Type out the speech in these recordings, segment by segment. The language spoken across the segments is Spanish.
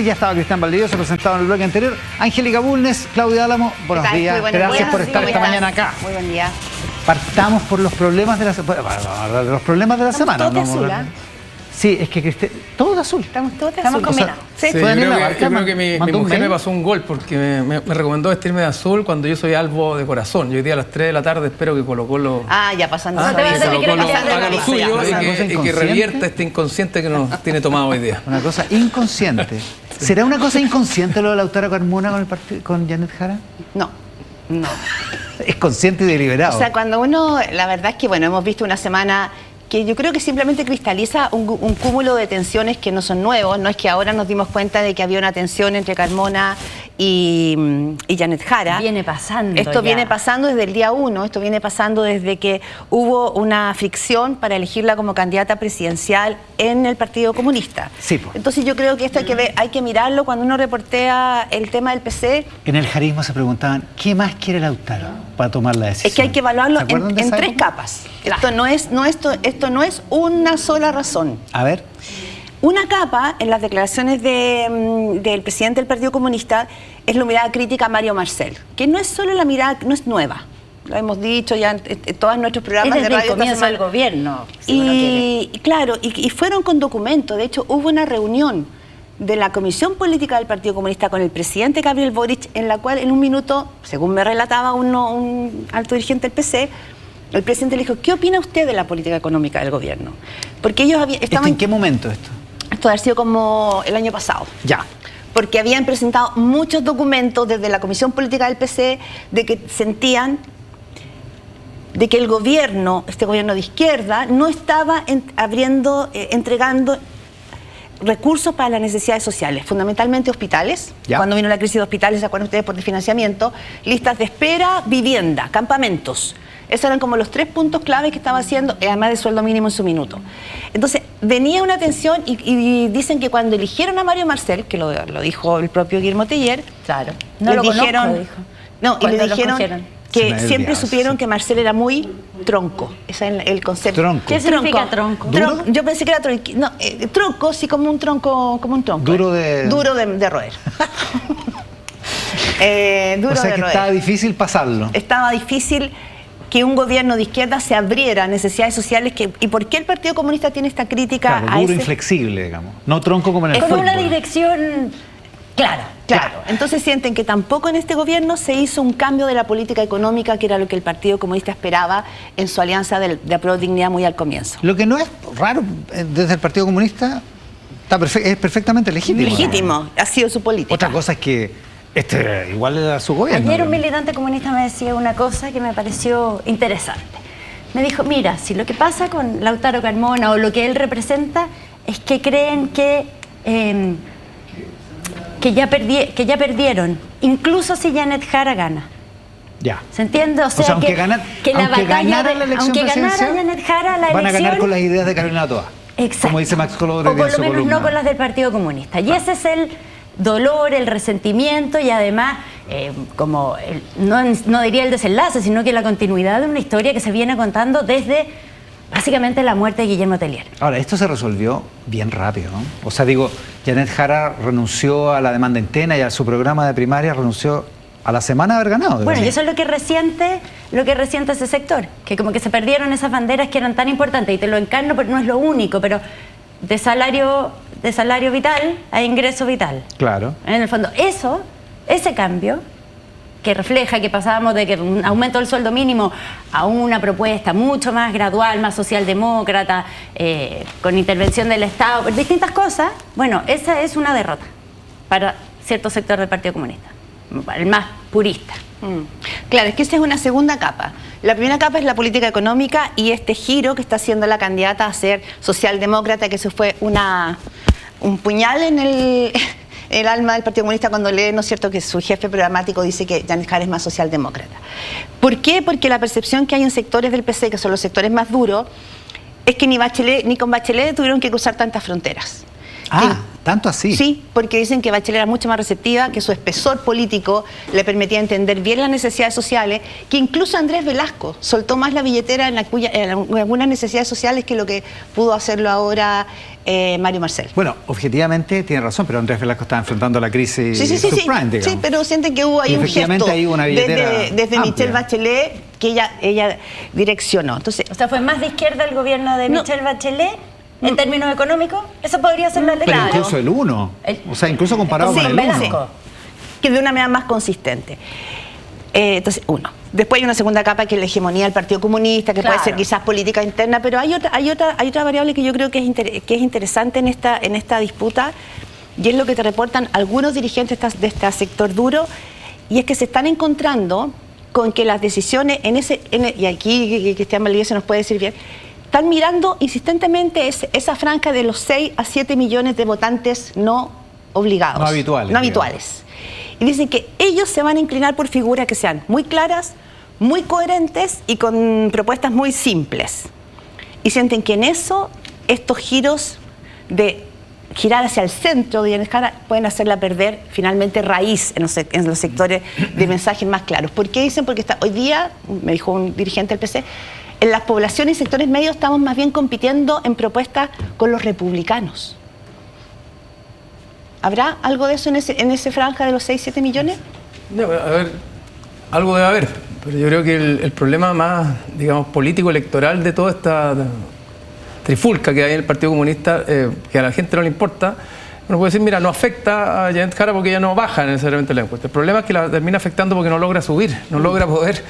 Ya estaba Cristian Valdivieso presentado en el bloque anterior. Angélica Bulnes, Claudia Álamo, buenos días. Gracias por estar esta mañana acá. Muy buen día. Partamos por los problemas de la semana. Todos de azul, ¿eh? Sí, es que todo de azul. Estamos todos de azul combinados. Sí, yo creo que mi mujer me pasó un gol porque me recomendó vestirme de azul cuando yo soy albo de corazón. Yo hoy día a las 3 de la tarde espero que Colo-Colo ya pasando. haga lo suyo y que revierta este inconsciente que nos tiene tomado hoy día. Una cosa inconsciente. ¿Será una cosa inconsciente lo de Lautaro Carmona con Janet Jara? No. Es consciente y deliberado. O sea, cuando uno, la verdad es que, bueno, hemos visto una semana que yo creo que simplemente cristaliza un cúmulo de tensiones que no son nuevos. No es que ahora nos dimos cuenta de que había una tensión entre Carmona y Janet Jara. Viene pasando. Esto viene pasando desde el día 1, esto viene pasando desde que hubo una fricción para elegirla como candidata presidencial en el Partido Comunista. Sí, pues. Entonces yo creo que esto hay que mirarlo cuando uno reportea el tema del PC. En el jarismo se preguntaban, ¿qué más quiere Lautaro para tomar la decisión? Es que hay que evaluarlo en tres capas. Esto no es una sola razón. A ver. Una capa, en las declaraciones del presidente del Partido Comunista, es la mirada crítica a Mario Marcel, que no es solo la mirada, no es nueva. Lo hemos dicho ya en todos nuestros programas de radio. Desde el comienzo del gobierno. Y claro, y fueron con documentos. De hecho, hubo una reunión de la Comisión Política del Partido Comunista con el presidente Gabriel Boric, en la cual en un minuto, según me relataba un alto dirigente del PC, el presidente le dijo, ¿qué opina usted de la política económica del gobierno? Porque ellos estaban... ¿En qué momento esto? Esto ha sido como el año pasado. Ya. Porque habían presentado muchos documentos desde la Comisión Política del PC de que sentían de que el gobierno, este gobierno de izquierda, no estaba entregando recursos para las necesidades sociales, fundamentalmente hospitales. ¿Ya? Cuando vino la crisis de hospitales, ¿se acuerdan ustedes? Por desfinanciamiento, listas de espera, vivienda, campamentos. Esos eran como los 3 puntos claves que estaba haciendo, además de sueldo mínimo en su minuto. Entonces, venía una tensión y dicen que cuando eligieron a Mario Marcel, que lo dijo el propio Guillermo Teller, claro, no lo dijeron, dijo. No, y le dijeron que siempre supieron que Marcel era muy tronco. Ese es el concepto. Tronco. ¿Qué significa tronco? Yo pensé que era tronco. No, tronco, sí, como un tronco. Duro de roer. O sea que estaba difícil pasarlo. Estaba difícil que un gobierno de izquierda se abriera a necesidades sociales. ¿Y por qué el Partido Comunista tiene esta crítica? Claro, duro, inflexible, digamos. No tronco como en el fútbol. Con una dirección clara. Entonces sienten que tampoco en este gobierno se hizo un cambio de la política económica, que era lo que el Partido Comunista esperaba en su alianza de Apruebo Dignidad muy al comienzo. Lo que no es raro desde el Partido Comunista es perfectamente legítimo. Legítimo, ha sido su política. Otra cosa es que igual era su gobierno. Ayer un militante comunista me decía una cosa que me pareció interesante. Me dijo, mira, si lo que pasa con Lautaro Carmona o lo que él representa es que creen que ya perdieron, incluso si Janet Jara gana. Ya. ¿Se entiende? O sea, aunque la batalla la elección aunque ganara Janet Jara la van elección, a ganar con las ideas de Carolina Toa. Exacto. Como dice Max Colodre. O por lo menos no con las del Partido Comunista. Y ese es el dolor, el resentimiento y además, no diría el desenlace, sino que la continuidad de una historia que se viene contando desde básicamente la muerte de Guillermo Teller. Ahora, esto se resolvió bien rápido, ¿no? O sea, digo, Janet Jara renunció a la demanda en Tena y a su programa de primaria, renunció a la semana de haber ganado. Bueno, y eso es lo que resiente ese sector, que como que se perdieron esas banderas que eran tan importantes, y te lo encarno, pero no es lo único, pero de salario vital a ingreso vital. Claro. En el fondo, ese cambio que refleja que pasábamos de que un aumento del sueldo mínimo a una propuesta mucho más gradual, más socialdemócrata, con intervención del Estado, distintas cosas, bueno, esa es una derrota para cierto sector del Partido Comunista, el más purista. Claro, es que esa es una segunda capa. La primera capa es la política económica y este giro que está haciendo la candidata a ser socialdemócrata, que eso fue un puñal en el alma del Partido Comunista cuando lee, ¿no es cierto?, que su jefe programático dice que Janet Jara es más socialdemócrata. ¿Por qué? Porque la percepción que hay en sectores del PC, que son los sectores más duros, es que ni con Bachelet tuvieron que cruzar tantas fronteras. ¿Tanto así? Sí, porque dicen que Bachelet era mucho más receptiva, que su espesor político le permitía entender bien las necesidades sociales, que incluso Andrés Velasco soltó más la billetera en algunas necesidades sociales que lo que pudo hacerlo ahora Mario Marcel. Bueno, objetivamente tiene razón, pero Andrés Velasco está enfrentando la crisis subprime, digamos. Sí, pero sienten que hubo ahí un gesto ahí una desde Michelle Bachelet que ella direccionó. Entonces, o sea, ¿fue más de izquierda el gobierno de Michelle Bachelet en términos económicos? Eso podría ser la ley. Pero incluso el 1, o sea, incluso comparado con el 1. Que de una manera más consistente. Entonces, uno. Después hay una segunda capa que es la hegemonía del Partido Comunista, que puede ser quizás política interna, pero hay otra variable que yo creo que es interesante en esta disputa, y es lo que te reportan algunos dirigentes de este sector duro, y es que se están encontrando con que las decisiones y aquí Cristian Valdivieso nos puede decir bien, están mirando insistentemente esa franja de los 6 a 7 millones de votantes no obligados. No habituales. No habituales. Y dicen que ellos se van a inclinar por figuras que sean muy claras, muy coherentes y con propuestas muy simples. Y sienten que en eso estos giros de girar hacia el centro de Janet Jara pueden hacerla perder finalmente raíz en los sectores de mensajes más claros. ¿Por qué dicen? Porque hoy día, me dijo un dirigente del PC, en las poblaciones y sectores medios estamos más bien compitiendo en propuestas con los republicanos. ¿Habrá algo de eso en ese franja de los 6-7 millones? No, a ver, algo debe haber, pero yo creo que el problema más, digamos, político-electoral de toda esta trifulca que hay en el Partido Comunista, que a la gente no le importa, uno puede decir, mira, no afecta a Janet Jara porque ella no baja necesariamente la encuesta. El problema es que la termina afectando porque no logra subir, no logra poder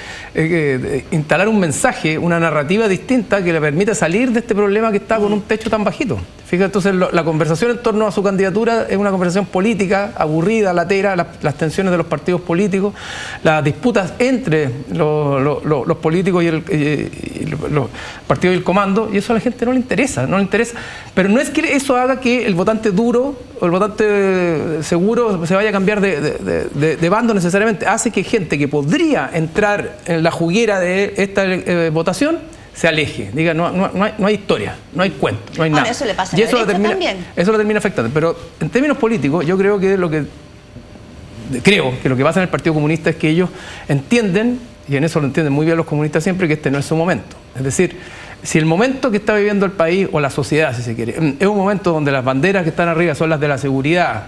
instalar un mensaje, una narrativa distinta que le permita salir de este problema que está con un techo tan bajito. Fíjate, entonces la conversación en torno a su candidatura es una conversación política, aburrida, latera, las tensiones de los partidos políticos, las disputas entre los políticos y los partidos y el comando, y eso a la gente no le interesa. Pero no es que eso haga que el votante duro o el votante seguro se vaya a cambiar de bando necesariamente. Hace que gente que podría entrar en la juguera de esta votación se aleje, diga, no hay historia, no hay cuento, no hay nada. Eso le pasa y eso lo también. Eso lo termina afectando. Pero en términos políticos, yo creo que lo que pasa en el Partido Comunista es que ellos entienden, y en eso lo entienden muy bien los comunistas siempre, que este no es su momento. Es decir, si el momento que está viviendo el país, o la sociedad, si se quiere, es un momento donde las banderas que están arriba son las de la seguridad,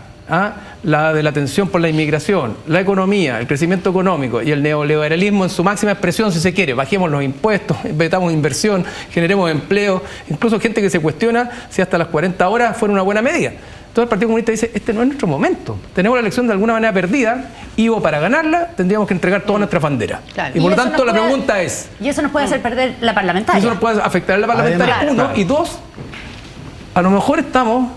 la de la atención por la inmigración, la economía, el crecimiento económico y el neoliberalismo en su máxima expresión, si se quiere, bajemos los impuestos, metamos inversión, generemos empleo, incluso gente que se cuestiona si hasta las 40 horas fuera una buena medida. Entonces el Partido Comunista dice, este no es nuestro momento, tenemos la elección de alguna manera perdida y para ganarla tendríamos que entregar todas nuestras banderas. Claro. Y por lo tanto la pregunta es... Y eso nos puede hacer perder la parlamentaria. Eso nos puede afectar a la parlamentaria, uno, y dos, a lo mejor estamos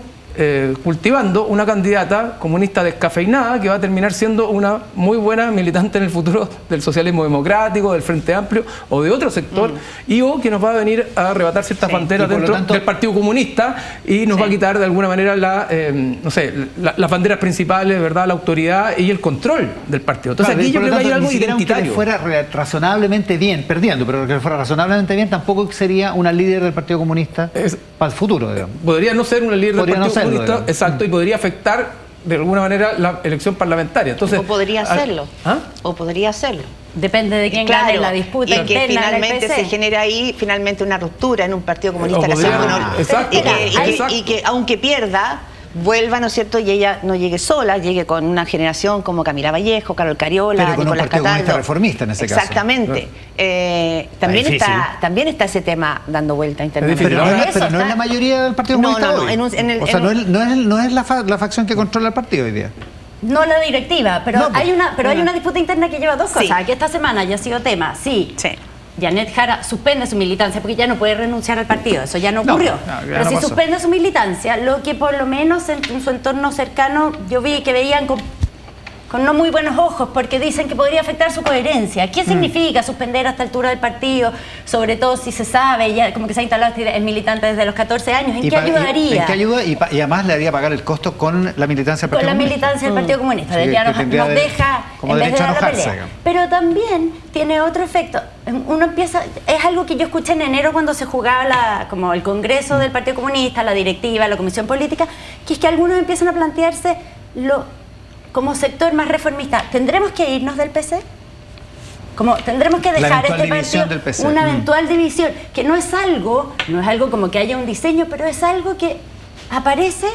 cultivando una candidata comunista descafeinada que va a terminar siendo una muy buena militante en el futuro del socialismo democrático, del Frente Amplio o de otro sector, o que nos va a venir a arrebatar ciertas banderas dentro del Partido Comunista y nos va a quitar de alguna manera las banderas principales, ¿verdad?, la autoridad y el control del partido. Entonces aquí yo creo que hay algo identitario. Que le fuera razonablemente bien, perdiendo, pero que le fuera razonablemente bien, tampoco sería una líder del Partido Comunista para el futuro, digamos. Podría no ser una líder del Partido Comunista, exacto, y podría afectar de alguna manera la elección parlamentaria. Entonces, o podría hacerlo. O podría hacerlo. Depende de quién gane la disputa y que finalmente se genera ahí una ruptura en un Partido Comunista y que aunque pierda, vuelva, ¿no es cierto?, y ella no llegue sola, llegue con una generación como Camila Vallejo, Carol Cariola, pero con Nicolás un Partido Comunista reformista en ese caso. Exactamente. También está ese tema dando vuelta internamente. Pero no es la mayoría del Partido Comunista hoy. No es la facción que controla el partido hoy día. No la directiva, pero hay una disputa interna que lleva dos cosas. Que esta semana ya ha sido tema. Sí. Janet Jara suspende su militancia porque ya no puede renunciar al partido, eso ya no ocurrió. Pero si suspende su militancia, lo que por lo menos en su entorno cercano yo vi que veían con no muy buenos ojos porque dicen que podría afectar su coherencia. ¿Qué significa suspender a esta altura del partido? Sobre todo si se sabe, ya como que se ha instalado el militante desde los 14 años. ¿En qué ayudaría? ¿En qué ayuda? Y además le haría pagar el costo con la militancia del Partido Comunista. Con la militancia del Partido Comunista. Sí, nos deja como en vez de derecho a dar la enojarse. pelea. Pero también tiene otro efecto. Uno empieza, es algo que yo escuché en enero cuando se jugaba como el Congreso del Partido Comunista, la directiva, la Comisión Política, que es que algunos empiezan a plantearse como sector más reformista, ¿tendremos que irnos del PC? Como tendremos que dejar este partido del PC. Una eventual división, que no es algo como que haya un diseño, pero es algo que aparece,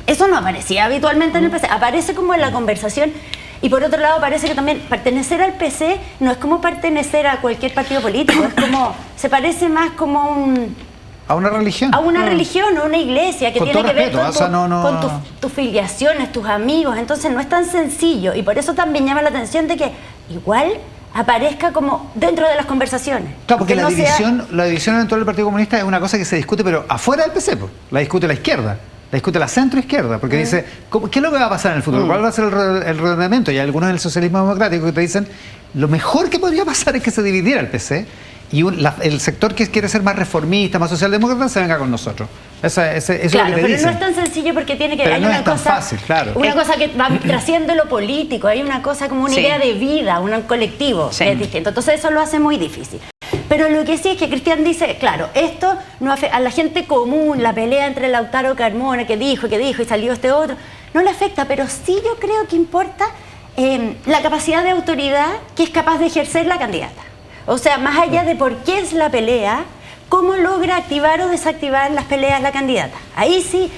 eso no aparecía habitualmente en el PC, aparece como en la conversación. Y por otro lado parece que también pertenecer al PC no es como pertenecer a cualquier partido político, es como, se parece más como a una religión. A una religión o una iglesia que con tiene que ver respeto, con tus filiaciones, tus amigos. Entonces no es tan sencillo y por eso también llama la atención de que igual aparezca como dentro de las conversaciones. Claro, porque la división eventual del Partido Comunista es una cosa que se discute, pero afuera del PC, pues. La discute la izquierda. La discute la centro-izquierda, porque dice, ¿qué es lo que va a pasar en el futuro? ¿Cuál va a ser el reordenamiento? Y hay algunos del socialismo democrático que te dicen, lo mejor que podría pasar es que se dividiera el PC y el sector que quiere ser más reformista, más socialdemócrata, se venga con nosotros. Eso claro, es lo que te pero dicen. no es tan sencillo porque tiene que... Pero hay no una es tan cosa, fácil, claro. Una cosa que va trasciende lo político, hay una cosa como una idea de vida, un colectivo que es distinto. Entonces eso lo hace muy difícil. Pero lo que sí es que Cristian dice, claro, esto no afecta a la gente común, la pelea entre Lautaro Carmona, que dijo y salió este otro, no le afecta, pero sí yo creo que importa la capacidad de autoridad que es capaz de ejercer la candidata. O sea, más allá de por qué es la pelea, cómo logra activar o desactivar las peleas la candidata. Ahí sí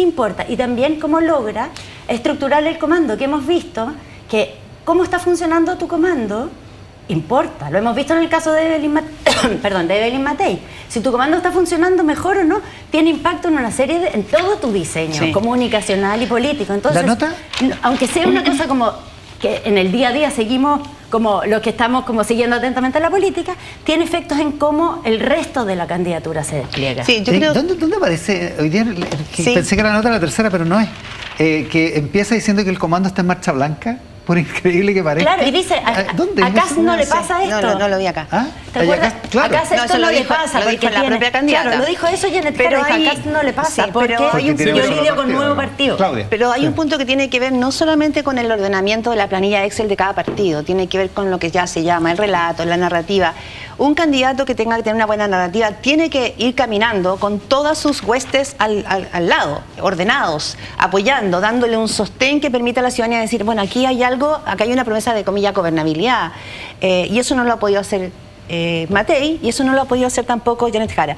importa. Y también cómo logra estructurar el comando, que hemos visto que cómo está funcionando tu comando importa. Lo hemos visto en el caso de Evelyn Matei. Si tu comando está funcionando mejor o no, tiene impacto en una serie en todo tu diseño comunicacional y político. Entonces, ¿la nota? Aunque sea una cosa como que en el día a día seguimos como los que estamos como siguiendo atentamente la política, tiene efectos en cómo el resto de la candidatura se despliega. Sí, yo creo... ¿Dónde aparece? Hoy día pensé que era la nota de la tercera, pero no es. Que empieza diciendo que el comando está en marcha blanca. Por increíble que parezca. Claro, y dice, ¿dónde? acá no le pasa esto. No lo vi acá. ¿Ah? ¿Te acuerdas? Claro. Acá esto no le pasa. Lo dijo la propia candidata. Claro, lo dijo eso Janet pero Jara, acá no le pasa. Porque yo lidio con nuevo partido. Claudia. Pero hay un punto que tiene que ver no solamente con el ordenamiento de la planilla Excel de cada partido, tiene que ver con lo que ya se llama el relato, la narrativa. Un candidato que tenga que tener una buena narrativa tiene que ir caminando con todas sus huestes al lado, ordenados, apoyando, dándole un sostén que permita a la ciudadanía decir, bueno, aquí hay algo, acá hay una promesa de, comillas, gobernabilidad. Y eso no lo ha podido hacer Matei, y eso no lo ha podido hacer tampoco Janet Jara.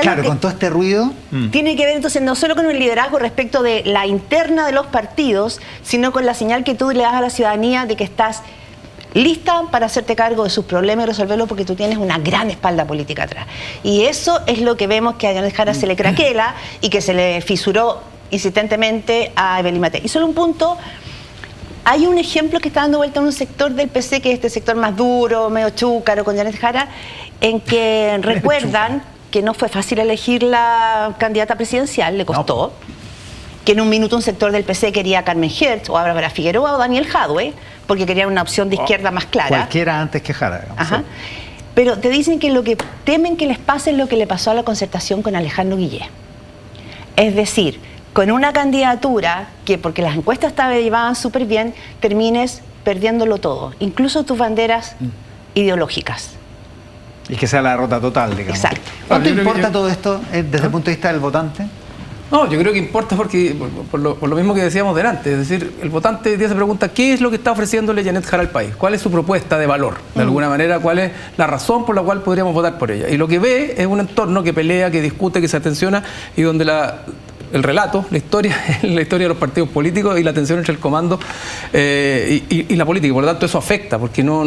Claro, con todo este ruido. Tiene que ver entonces no solo con el liderazgo respecto de la interna de los partidos, sino con la señal que tú le das a la ciudadanía de que estás lista para hacerte cargo de sus problemas y resolverlos porque tú tienes una gran espalda política atrás. Y eso es lo que vemos que a Janet Jara se le craquela y que se le fisuró insistentemente a Evelyn Matei. Y solo un punto, hay un ejemplo que está dando vuelta en un sector del PC, que es este sector más duro, medio chúcaro con Janet Jara, en que recuerdan que no fue fácil elegir la candidata presidencial, le costó. Que en un minuto un sector del PC quería a Carmen Hertz, o a Bárbara Figueroa, o Daniel Jadwe, porque querían una opción de izquierda más clara. Cualquiera antes que Jara. Ajá. Pero te dicen que lo que temen que les pase es lo que le pasó a la concertación con Alejandro Guillé. Es decir, con una candidatura que, porque las encuestas llevaban súper bien, termines perdiéndolo todo, incluso tus banderas ideológicas. Y que sea la derrota total, digamos. Exacto. ¿Cuánto importa todo esto desde el punto de vista del votante? No, yo creo que importa porque por lo mismo que decíamos delante, es decir, el votante hoy día se pregunta qué es lo que está ofreciéndole Janet Jara al país, cuál es su propuesta de valor, de alguna manera, cuál es la razón por la cual podríamos votar por ella. Y lo que ve es un entorno que pelea, que discute, que se atenciona y donde el relato, la historia de los partidos políticos y la tensión entre el comando y la política. Por lo tanto, eso afecta, porque no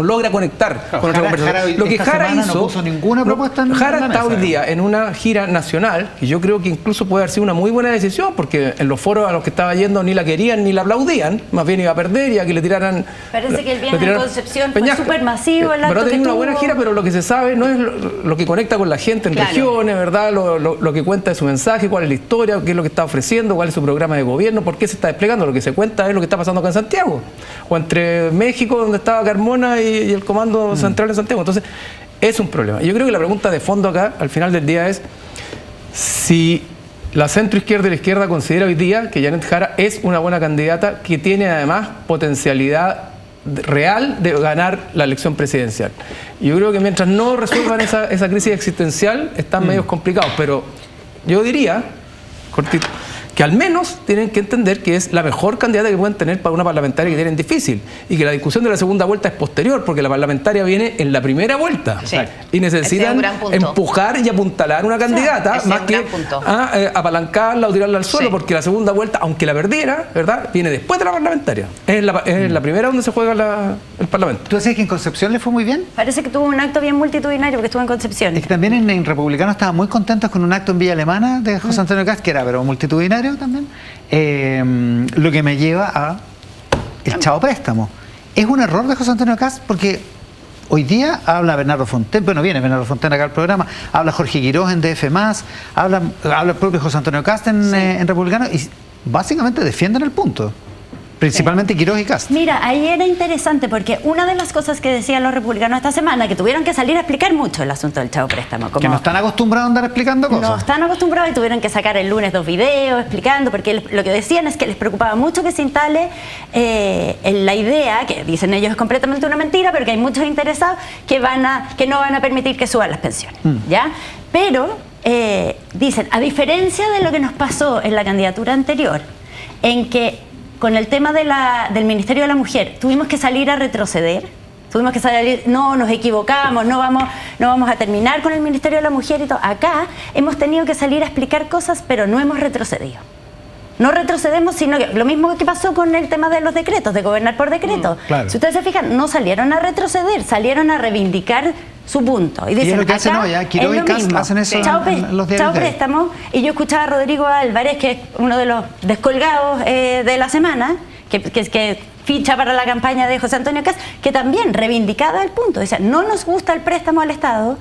logra conectar con otra conversación. Lo que Jara hizo, no puso ninguna propuesta en Jara la está mesa, hoy día en una gira nacional, que yo creo que incluso puede haber sido una muy buena decisión, porque en los foros a los que estaba yendo ni la querían ni la aplaudían, más bien iba a perder y a que le tiraran... Parece que el viaje en Concepción fue súper masivo. Pero ha tenido una buena gira, pero lo que se sabe no es lo que conecta con la gente en regiones, ¿verdad? Lo que cuenta de su mensaje, cuál es la historia. trayectoria, qué es lo que está ofreciendo, cuál es su programa de gobierno, por qué se está desplegando. Lo que se cuenta es lo que está pasando acá en Santiago, o entre México, donde estaba Carmona, y el Comando Central de Santiago. Entonces, es un problema. Yo creo que la pregunta de fondo acá, al final del día, es si la centroizquierda y la izquierda considera hoy día que Janet Jara es una buena candidata que tiene además potencialidad real de ganar la elección presidencial. Y yo creo que mientras no resuelvan esa crisis existencial, están medios complicados, pero yo diría, cortito, que al menos tienen que entender que es la mejor candidata que pueden tener para una parlamentaria que tienen difícil, y que la discusión de la segunda vuelta es posterior, porque la parlamentaria viene en la primera vuelta, sí, y necesitan empujar y apuntalar una candidata, sí, más que apalancarla o tirarla al suelo, porque la segunda vuelta, aunque la perdiera, ¿verdad?, viene después de la parlamentaria. Es la primera donde se juega el Parlamento. ¿Tú decías que en Concepción le fue muy bien? Parece que tuvo un acto bien multitudinario porque estuvo en Concepción. Es que también en Republicano estaban muy contentos con un acto en Villa Alemana de José Antonio Kast, que era pero multitudinario también, lo que me lleva a el Chao Préstamo. Es un error de José Antonio Kast porque hoy día habla Bernardo Fontaine, bueno, viene Bernardo Fontaine acá al programa, habla Jorge Quiroz en DF+, habla el propio José Antonio Kast en Republicano, y básicamente defienden el punto. Principalmente Quiroz y Kast. Mira, ahí era interesante porque una de las cosas que decían los republicanos esta semana, que tuvieron que salir a explicar mucho el asunto del Chao Préstamo. Como que no están acostumbrados a andar explicando cosas. No están acostumbrados y tuvieron que sacar el lunes 2 videos explicando, porque lo que decían es que les preocupaba mucho que se instale la idea, que dicen ellos es completamente una mentira, pero que hay muchos interesados que no van a permitir que suban las pensiones. ¿Ya? Pero dicen, a diferencia de lo que nos pasó en la candidatura anterior, en que con el tema del Ministerio de la Mujer tuvimos que salir a retroceder, tuvimos que salir, no, nos equivocamos, no vamos a terminar con el Ministerio de la Mujer y todo. Acá hemos tenido que salir a explicar cosas, pero no hemos retrocedido. No retrocedemos, sino que lo mismo que pasó con el tema de los decretos, de gobernar por decreto. Claro. Si ustedes se fijan, no salieron a retroceder, salieron a reivindicar su punto. Y dicen, es lo que hacen hoy, Quiroz y Kast hacen eso en los diarios. Chao Préstamo. Y yo escuchaba a Rodrigo Álvarez, que es uno de los descolgados de la semana, que ficha para la campaña de José Antonio Kast, que también reivindicaba el punto. Decía, no nos gusta el préstamo al Estado,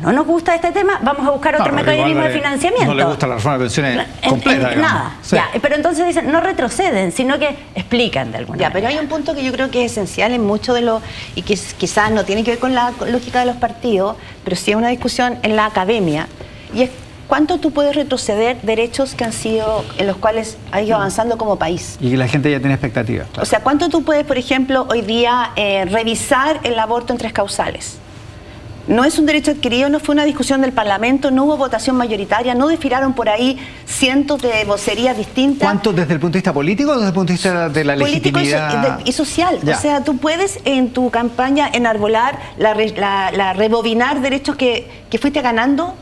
no nos gusta este tema, vamos a buscar otro mecanismo de financiamiento. No le gusta la reforma de pensiones completa. Nada, sí. Ya, pero entonces dicen, no retroceden, sino que explican de alguna manera. Pero hay un punto que yo creo que es esencial en mucho de lo, y que quizás no tiene que ver con la lógica de los partidos, pero sí es una discusión en la academia, y es cuánto tú puedes retroceder derechos que han sido, en los cuales has ido avanzando como país. Y que la gente ya tiene expectativas. Claro. O sea, cuánto tú puedes, por ejemplo, hoy día revisar el aborto en 3 causales. No es un derecho adquirido, no fue una discusión del Parlamento, no hubo votación mayoritaria, no desfilaron por ahí cientos de vocerías distintas. ¿Cuánto desde el punto de vista político o desde el punto de vista de la legitimidad? Y social. Ya. O sea, tú puedes en tu campaña enarbolar, rebobinar derechos que fuiste ganando.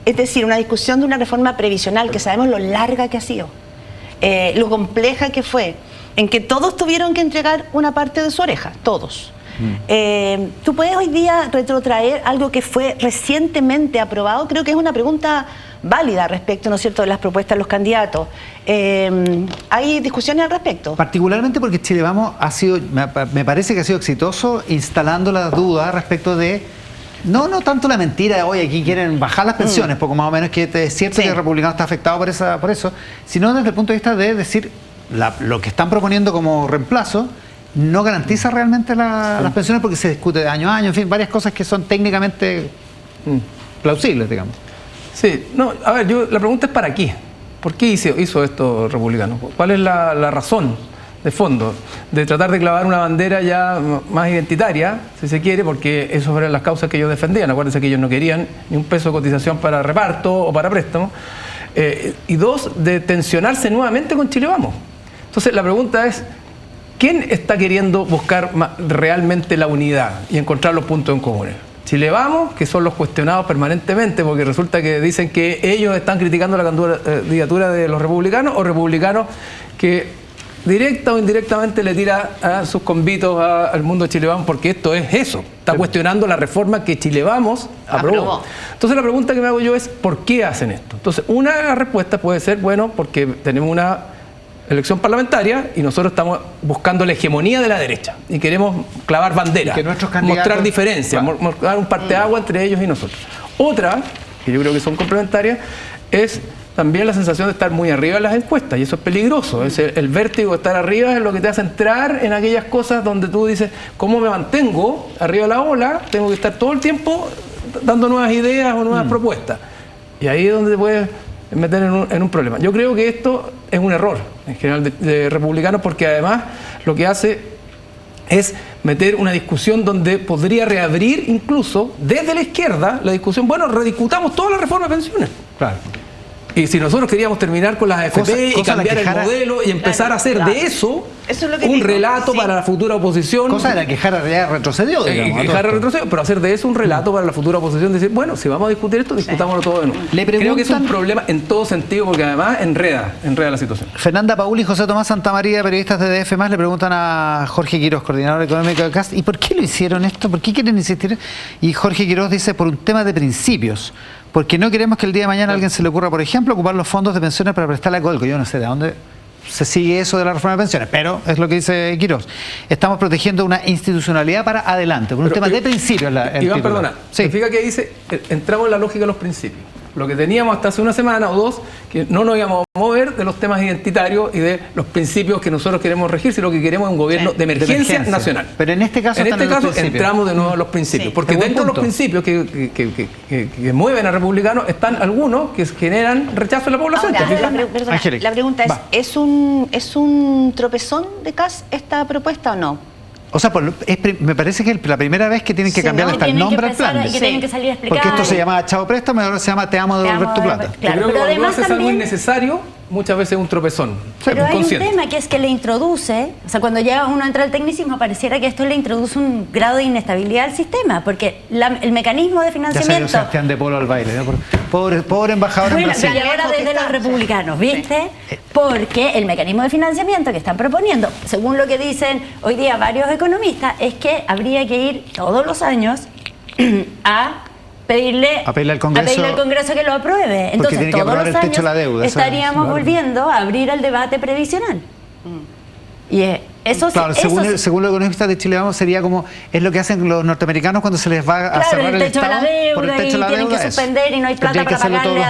Es decir, una discusión de una reforma previsional que sabemos lo larga que ha sido, lo compleja que fue, en que todos tuvieron que entregar una parte de su oreja, todos. ¿Tú puedes hoy día retrotraer algo que fue recientemente aprobado? Creo que es una pregunta válida respecto, ¿no es cierto?, de las propuestas de los candidatos. ¿Hay discusiones al respecto? Particularmente porque Chile Vamos ha sido, me parece que ha sido exitoso instalando la duda respecto de, no tanto la mentira de hoy aquí quieren bajar las pensiones, poco más o menos, que es cierto que el republicano está afectado por eso, sino desde el punto de vista de decir, lo que están proponiendo como reemplazo no garantiza realmente las pensiones porque se discute de año a año, en fin, varias cosas que son técnicamente plausibles, digamos. Sí, no, a ver, la pregunta es ¿para qué? ¿Por qué hizo esto republicano? ¿Cuál es la razón de fondo de tratar de clavar una bandera ya más identitaria, si se quiere, porque esas eran las causas que ellos defendían? Acuérdense que ellos no querían ni un peso de cotización para reparto o para préstamo. Y 2, de tensionarse nuevamente con Chile Vamos. Entonces la pregunta es, ¿quién está queriendo buscar realmente la unidad y encontrar los puntos en comunes? Chile Vamos, que son los cuestionados permanentemente porque resulta que dicen que ellos están criticando la candidatura de los republicanos, o republicanos que directa o indirectamente le tira a sus convitos al mundo de Chile Vamos, porque esto es eso, está cuestionando la reforma que Chile Vamos aprobó. Entonces la pregunta que me hago yo es, ¿por qué hacen esto? Entonces una respuesta puede ser, bueno, porque tenemos una elección parlamentaria y nosotros estamos buscando la hegemonía de la derecha y queremos clavar banderas, mostrar diferencias, mostrar un parteaguas entre ellos y nosotros. Otra, que yo creo que son complementarias, es también la sensación de estar muy arriba en las encuestas, y eso es peligroso. El vértigo de estar arriba es lo que te hace entrar en aquellas cosas donde tú dices, ¿cómo me mantengo arriba de la ola? Tengo que estar todo el tiempo dando nuevas ideas o nuevas propuestas. Y ahí es donde te puedes meter en un problema. Yo creo que esto es un error en general de republicanos, porque además lo que hace es meter una discusión donde podría reabrir incluso desde la izquierda la discusión, bueno, rediscutamos toda la reforma de pensiones. Claro. Y si nosotros queríamos terminar con las AFP y cambiar el modelo y empezar a hacer de eso es lo que un digo, relato sí, para la futura oposición. Cosa de la que Jara ya retrocedió, digamos. Jara retrocedió, pero hacer de eso un relato para la futura oposición, decir, bueno, si vamos a discutir esto, discutámoslo todo de nuevo. Creo que es un problema en todo sentido, porque además enreda la situación. Fernanda Paul y José Tomás Santamaría, periodistas de DF+, le preguntan a Jorge Quiroz, coordinador económico de CAST, ¿y por qué lo hicieron esto? ¿Por qué quieren insistir? Y Jorge Quiroz dice, por un tema de principios. Porque no queremos que el día de mañana a alguien se le ocurra, por ejemplo, ocupar los fondos de pensiones para prestarle a Colco. Yo no sé de dónde se sigue eso de la reforma de pensiones, pero es lo que dice Quiroz. Estamos protegiendo una institucionalidad para adelante, por un tema de principios. Iván, perdona, significa que dice, entramos en la lógica de los principios. Lo que teníamos hasta hace una semana o dos, que no nos íbamos a mover de los temas identitarios y de los principios que nosotros queremos regir, sino que queremos un gobierno de emergencia nacional. Pero en este caso, entramos de nuevo a los principios, porque dentro de los principios que mueven a republicanos están algunos que generan rechazo en la población. Ahora, la pregunta es, ¿es un tropezón de CAS esta propuesta o no? O sea, me parece que es la primera vez que tienen que cambiar hasta el nombre al plan. Y que tienen que salir a explicar. Porque esto se llamaba Chao Préstamo y ahora se llama Te amo devolver tu plata. Claro, yo creo que cuando haces algo innecesario, muchas veces es un tropezón. Pero hay un tema que es que le introduce, o sea, cuando llega uno entra al tecnicismo, pareciera que esto le introduce un grado de inestabilidad al sistema, porque el mecanismo de financiamiento... Ya salió Sebastián de Polo al baile, ¿no? Pobre embajador en Brasil. Y ahora desde los republicanos, ¿viste? Porque el mecanismo de financiamiento que están proponiendo, según lo que dicen hoy día varios economistas, es que habría que ir todos los años a pedirle al Congreso que lo apruebe. Entonces, todos los años estaríamos volviendo a abrir el debate previsional. Y eso claro, según los economistas de Chile Vamos, sería como es lo que hacen los norteamericanos cuando se les va a cerrar el Estado por el techo de la deuda, y tienen que suspender y no hay plata para pagarle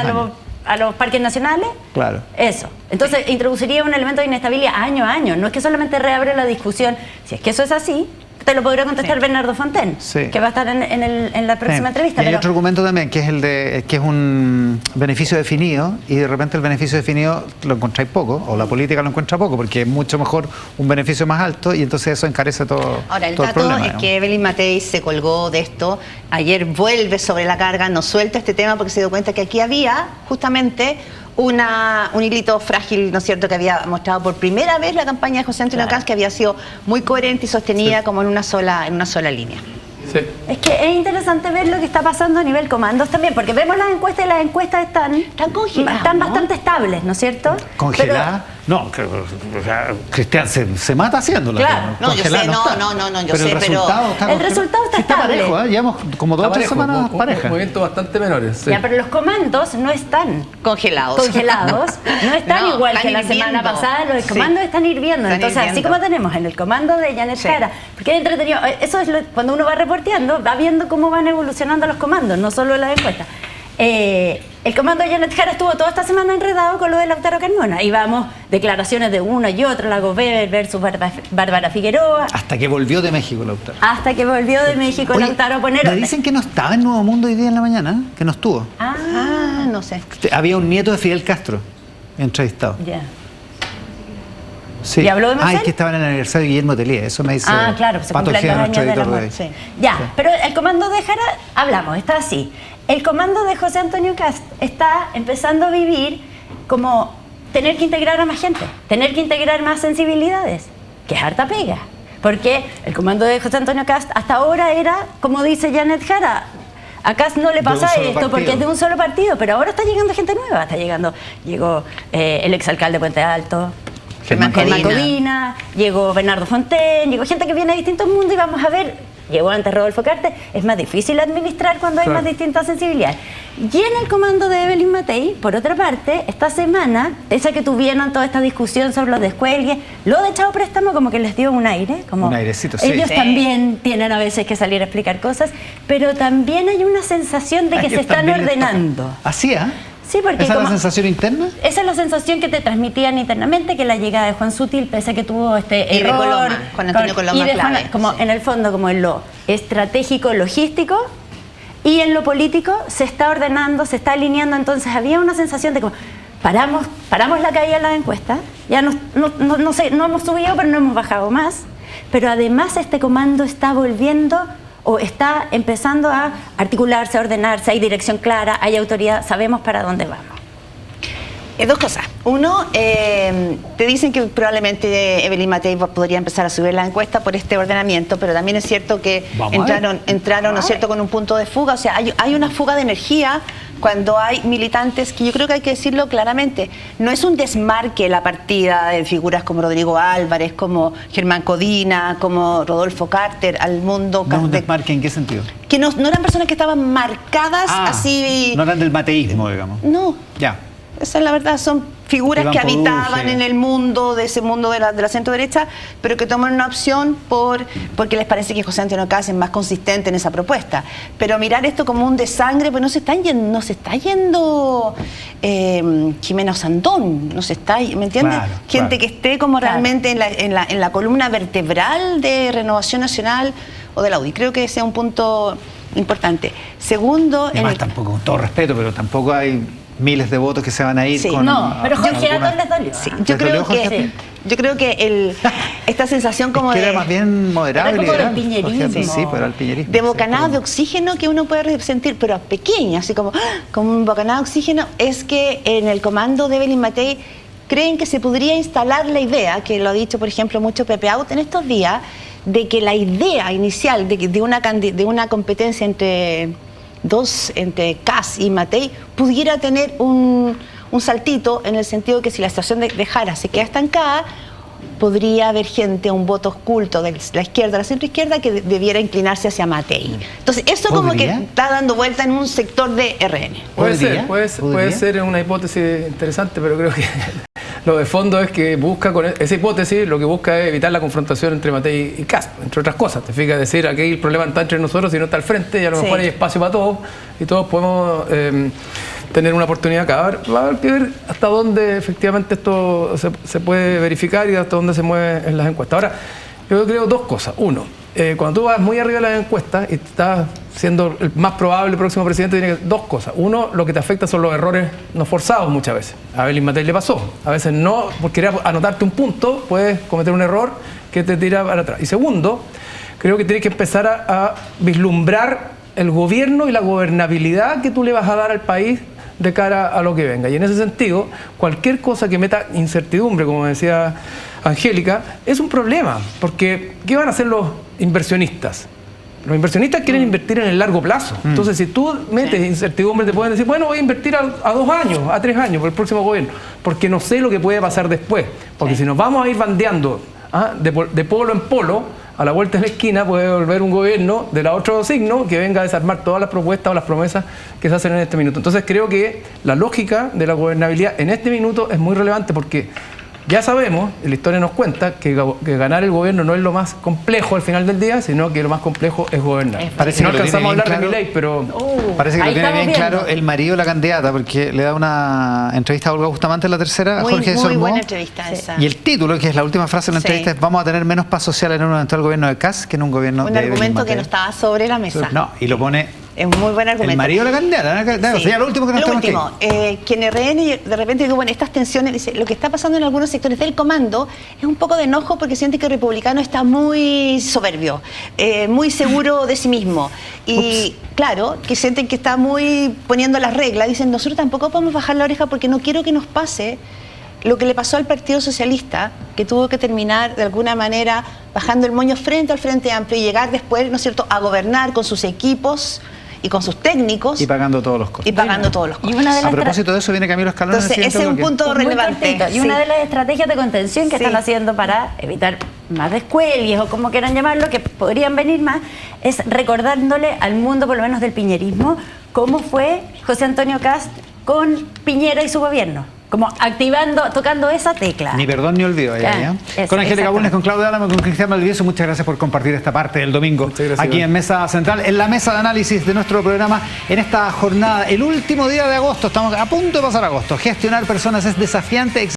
a los parques nacionales. Claro. Eso. Entonces, introduciría un elemento de inestabilidad año a año. No es que solamente reabre la discusión. Si es que eso es así, te lo podría contestar Bernardo Fontaine, que va a estar en la próxima entrevista. Y hay otro argumento también, que es el de que es un beneficio definido, y de repente el beneficio definido lo encontráis poco, o la política lo encuentra poco, porque es mucho mejor un beneficio más alto, y entonces eso encarece todo. Ahora, el todo dato problema, es que Evelyn Matei se colgó de esto. Ayer vuelve sobre la carga, no suelta este tema porque se dio cuenta que aquí había justamente un hilito frágil, ¿no es cierto?, que había mostrado por primera vez la campaña de José Antonio Caz, que había sido muy coherente y sostenida como en una sola línea. Sí. Es que es interesante ver lo que está pasando a nivel comandos también, porque vemos las encuestas y las encuestas están congeladas, están bastante estables, ¿no es cierto? ¿Congeladas? No, o sea, Cristian se mata haciéndolo. Claro, no, yo sé, yo sé, pero el resultado está estable. Parejo, llevamos como 2 o 3 semanas pareja. Movimientos bastante menores. Sí. Ya, pero los comandos no están congelados, no están igual que la semana pasada, los comandos están hirviendo. Entonces, así como tenemos en el comando de Janet Jara, porque es entretenido, eso es cuando uno va reporteando, va viendo cómo van evolucionando los comandos, no solo las encuestas. El comando de Janet Jara estuvo toda esta semana enredado con lo de Lautaro Carmona. Y vamos, declaraciones de una y otra, Lago Weber versus Bárbara Figueroa. Hasta que volvió de México Lautaro. Hasta que volvió de México. Oye, Lautaro a poner... Me dicen que no estaba en Nuevo Mundo hoy día en la mañana, que no estuvo. No sé. Había un nieto de Fidel Castro entrevistado. Ya. Sí. ¿Y habló de Marcel? Es que estaba en el aniversario de Guillermo Tellier, eso me dice. Claro, se cumplen 2 años del amor. Sí. Ya, sí. Pero el comando de Jara, hablamos, está así. El comando de José Antonio Cast está empezando a vivir como tener que integrar a más gente, tener que integrar más sensibilidades, que es harta pega. Porque el comando de José Antonio Cast hasta ahora era, como dice Janet Jara, a Cast no le pasa esto porque es de un solo partido, pero ahora está llegando gente nueva, llegó el exalcalde de Puente Alto, Germán Codina, llegó Bernardo Fontaine, llegó gente que viene de distintos mundos y vamos a ver. Llegó antes Rodolfo Carte, es más difícil administrar cuando hay más distintas sensibilidades. Y en el comando de Evelyn Matei, por otra parte, esta semana, esa que tuvieron toda esta discusión sobre los descuelgues, lo de Chao Préstamo como que les dio un aire, como un airecito, sí. Ellos también tienen a veces que salir a explicar cosas, pero también hay una sensación de que se están ordenando. ¿Así, Sí, porque ¿Esa es la sensación interna? Esa es la sensación que te transmitían internamente, que la llegada de Juan Sutil, pese a que tuvo este Y de error, Coloma, Juan Antonio Coloma y de Juan, clave, como sí. en el fondo, como en lo estratégico, logístico, y en lo político se está ordenando, se está alineando. Entonces había una sensación de como paramos la caída en las encuestas, ya no hemos subido, pero no hemos bajado más, pero además este comando está volviendo o está empezando a articularse, a ordenarse, hay dirección clara, hay autoridad, sabemos para dónde vamos. Dos cosas. Uno, te dicen que probablemente Evelyn Matei podría empezar a subir la encuesta por este ordenamiento, pero también es cierto que entraron, ¿no es cierto?, con un punto de fuga. O sea, hay una fuga de energía cuando hay militantes, que yo creo que hay que decirlo claramente, no es un desmarque la partida de figuras como Rodrigo Álvarez, como Germán Codina, como Rodolfo Carter al mundo. ¿No es un desmarque en qué sentido? Que no eran personas que estaban marcadas así. No eran del mateísmo, digamos. No. Ya. Esa es la verdad, son figuras Iván que habitaban Poduje. en el mundo, de ese mundo de la centro derecha, pero que toman una opción porque les parece que José Antonio Caz es más consistente en esa propuesta. Pero mirar esto como un desangre, pues no se está yendo Jimena Osandón, no se está, ¿me entiendes? Claro, Gente claro. que esté como realmente en la columna vertebral de Renovación Nacional o de la UDI. Creo que ese es un punto importante. Segundo, Además, tampoco, con todo respeto, pero tampoco hay miles de votos que se van a ir Sí. con... No, pero Jorge Atón les dolió. Sí, ¿Les dolió Jorge Atón? yo creo que esta sensación como Es que de... era más bien moderado y Era como liberal. del piñerismo. Jorge Atón, sí, pero era el piñerismo. de sí, bocanadas pero- de oxígeno que uno puede sentir, pero pequeña, así como un bocanado de oxígeno, es que en el comando de Evelyn Matei creen que se podría instalar la idea, que lo ha dicho, por ejemplo, mucho Pepe Out en estos días, de que la idea inicial de una competencia entre Caz y Matei pudiera tener un saltito, en el sentido que si la situación de Jara se queda estancada, podría haber gente, un voto oculto de la izquierda, la centroizquierda, que debiera inclinarse hacia Matei. Entonces, eso como que ¿Podría? está dando vuelta en un sector de RN. ¿Podría? Puede ¿Podría? ser una hipótesis interesante, pero creo que lo de fondo es que busca, con esa hipótesis, lo que busca es evitar la confrontación entre Matei y Caz, entre otras cosas. Te fijas, decir, aquí el problema está entre nosotros y no está al frente, y a lo Sí. mejor hay espacio para todos, y todos podemos tener una oportunidad acá. Va a haber que ver hasta dónde efectivamente esto se puede verificar y hasta dónde se mueve en las encuestas. Ahora, yo creo dos cosas. Uno, cuando tú vas muy arriba de las encuestas y estás siendo el más probable próximo presidente, tiene dos cosas. Uno, lo que te afecta son los errores no forzados muchas veces. A Evelyn Matei le pasó. A veces no, por querer anotarte un punto, puedes cometer un error que te tira para atrás. Y segundo, creo que tienes que empezar a vislumbrar el gobierno y la gobernabilidad que tú le vas a dar al país de cara a lo que venga. Y en ese sentido, cualquier cosa que meta incertidumbre, como decía Angélica, es un problema, porque ¿qué van a hacer los inversionistas? Los inversionistas quieren invertir en el largo plazo. Entonces, si tú metes incertidumbre, te pueden decir, bueno, voy a invertir a 2 años, a 3 años por el próximo gobierno, porque no sé lo que puede pasar después. Porque si nos vamos a ir bandeando de polo en polo, a la vuelta de la esquina puede volver un gobierno de la otro signo que venga a desarmar todas las propuestas o las promesas que se hacen en este minuto. Entonces creo que la lógica de la gobernabilidad en este minuto es muy relevante, porque ya sabemos, y la historia nos cuenta, que ganar el gobierno no es lo más complejo al final del día, sino que lo más complejo es gobernar. Parece no que lo alcanzamos a tiene hablar bien de mi ley, pero... Parece que Ahí lo tiene estamos bien viendo. claro el marido de la candidata, porque le da una entrevista a Olga Bustamante en la tercera, a Muy, Jorge muy Sormó. buena entrevista esa. Y el título, que es la última frase de la Sí. entrevista, es: vamos a tener menos paz social en un eventual gobierno de Caz que en un gobierno Un de Evelyn argumento que Matei. no estaba sobre la mesa. No, y lo pone Es un muy buen argumento. el marido de la candidata. O sea, ya lo último que nos Lo tenemos que ir. último, que en RN de repente digo, bueno, estas tensiones, dice, lo que está pasando en algunos sectores del comando es un poco de enojo porque siente que el republicano está muy soberbio, muy seguro de sí mismo. Y claro, que sienten que está muy poniendo las reglas. Dicen, nosotros tampoco podemos bajar la oreja porque no quiero que nos pase lo que le pasó al Partido Socialista, que tuvo que terminar de alguna manera bajando el moño frente al Frente Amplio y llegar después, ¿no es cierto?, a gobernar con sus equipos y con sus técnicos Y pagando todos los costos. y pagando todos los Y costos. una de A las propósito de eso viene Camilo Escalón. en el Entonces, siguiente ese es un bloque. punto Muy relevante. cortito. Y Sí. una de las estrategias de contención que Sí. están haciendo para evitar más descuelgues o como quieran llamarlo, que podrían venir más, es recordándole al mundo, por lo menos del piñerismo, cómo fue José Antonio Caz con Piñera y su gobierno. como activando, tocando esa tecla. Ni perdón ni olvido. Eso, Con Angélica Bulnes, exactamente. con Claudia Álamo, con Cristian Valdivieso, muchas gracias por compartir esta parte del domingo Muchas gracias, aquí Iván. en Mesa Central, en la mesa de análisis de nuestro programa en esta jornada, el último día de agosto. Estamos a punto de pasar agosto. Gestionar personas es desafiante,